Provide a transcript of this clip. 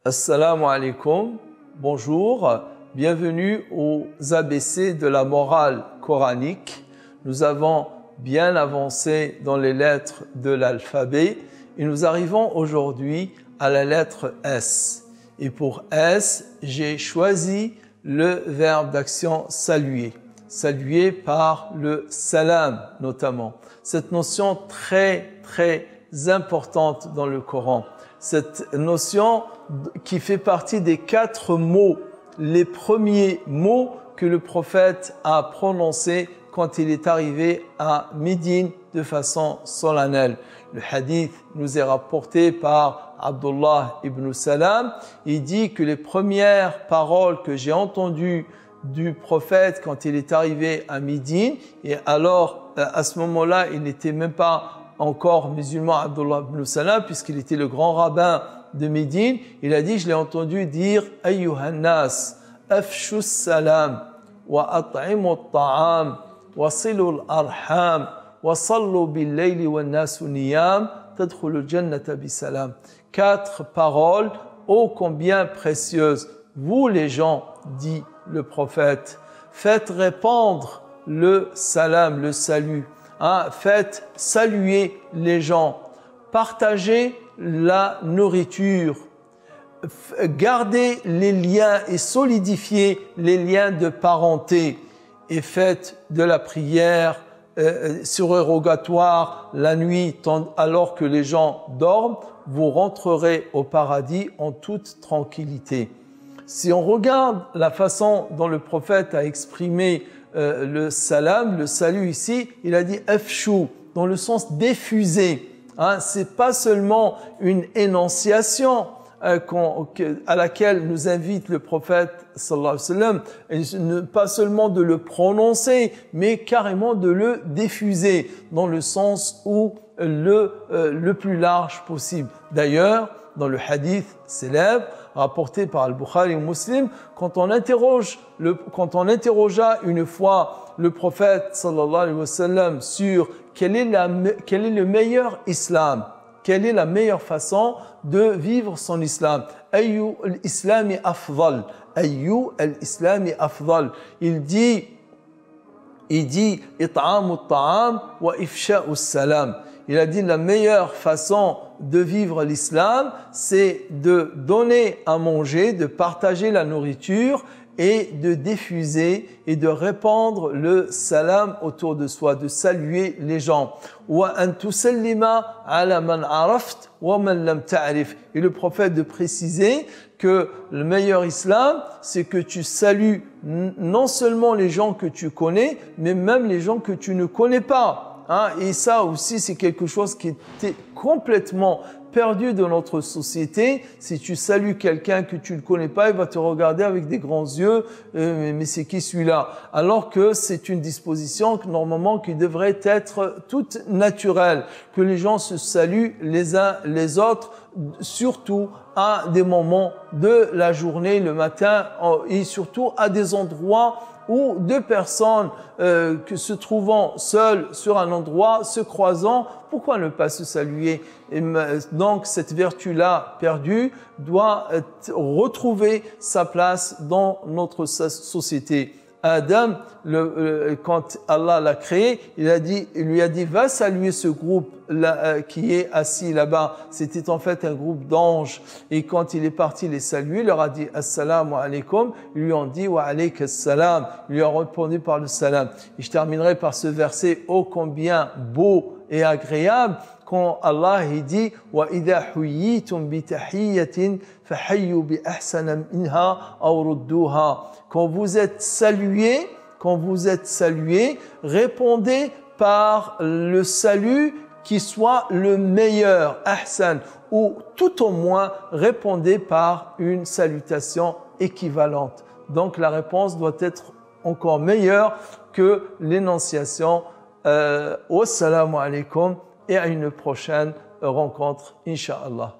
Assalamu alaikum, bonjour, bienvenue aux ABC de la morale coranique. Nous avons bien avancé dans les lettres de l'alphabet et nous arrivons aujourd'hui à la lettre S. Et pour S, j'ai choisi le verbe d'action saluer. Saluer par le salam notamment. Cette notion très importante dans le Coran. Cette notion qui fait partie des 4 mots, les premiers mots que le prophète a prononcés quand il est arrivé à Médine de façon solennelle. Le hadith nous est rapporté par Abdullah ibn Salam. Il dit que les premières paroles que j'ai entendues du prophète quand il est arrivé à Médine, et alors à ce moment-là, il n'était même pas encore musulman, Abdullah ibn Salam, puisqu'il était le grand rabbin de Médine. Il a dit, je l'ai entendu dire « Ayyuhan nas, afshu salam, wa at'imu at-ta'am, wa silu al-arham, wa sallu bil-layli wa nasu niyam, tadkhulu al-jannata bisalam » 4 paroles ô combien précieuses. Vous les gens, dit le prophète, faites répandre le salam, le salut. Faites saluer les gens, partagez la nourriture, gardez les liens et solidifiez les liens de parenté et faites de la prière surérogatoire la nuit alors que les gens dorment, vous rentrerez au paradis en toute tranquillité. Si on regarde la façon dont le prophète a exprimé le salam, le salut ici, il a dit afshu, dans le sens diffuser. C'est pas seulement une énonciation à laquelle nous invite le prophète sallallahu alayhi wa sallam, pas seulement de le prononcer, mais carrément de le diffuser dans le sens où le plus large possible. D'ailleurs, dans le hadith célèbre rapporté par Al-Bukhari et Muslim, quand on interrogea une fois le prophète sallallahu alayhi wa sallam sur quel est le meilleur islam, quelle est la meilleure façon de vivre son islam, ayyu al-islami afdal, ayyu al-islami afdal, il dit it'amu at-ta'am wa ifsha'u as-salam. Il a dit la meilleure façon de vivre l'islam, c'est de donner à manger, de partager la nourriture et de diffuser et de répandre le salam autour de soi, de saluer les gens. Wa an tusallima ala man araft wa man lam ta'rif. Et le prophète de préciser que le meilleur islam, c'est que tu salues non seulement les gens que tu connais, mais même les gens que tu ne connais pas. Et ça aussi, c'est quelque chose qui était complètement perdu de notre société. Si tu salues quelqu'un que tu ne connais pas, il va te regarder avec des grands yeux, mais c'est qui celui-là? Alors que c'est une disposition que normalement qui devrait être toute naturelle, que les gens se saluent les uns les autres, surtout à des moments de la journée, le matin, et surtout à des endroits où 2 personnes que se trouvant seules sur un endroit, se croisant, pourquoi ne pas se saluer? Et donc cette vertu-là perdue doit retrouver sa place dans notre société. Adam, quand Allah l'a créé, il lui a dit va saluer ce groupe là, qui est assis là-bas. C'était en fait un groupe d'anges. Et quand il est parti les saluer, il leur a dit assalamu alaikum. Ils lui ont dit wa alayka assalam. Il lui a répondu par le salam. Et je terminerai par ce verset ô combien beau et agréable quand Allah il dit wa idha huyitum bi tahiyyatin fahayyu bi ahsana minha aw rudduha. Quand vous êtes salués, répondez par le salut qui soit le meilleur, ahsan, ou tout au moins répondez par une salutation équivalente. Donc la réponse doit être encore meilleure que l'énonciation. Wassalamu alaikum et à une prochaine rencontre, Inch'Allah.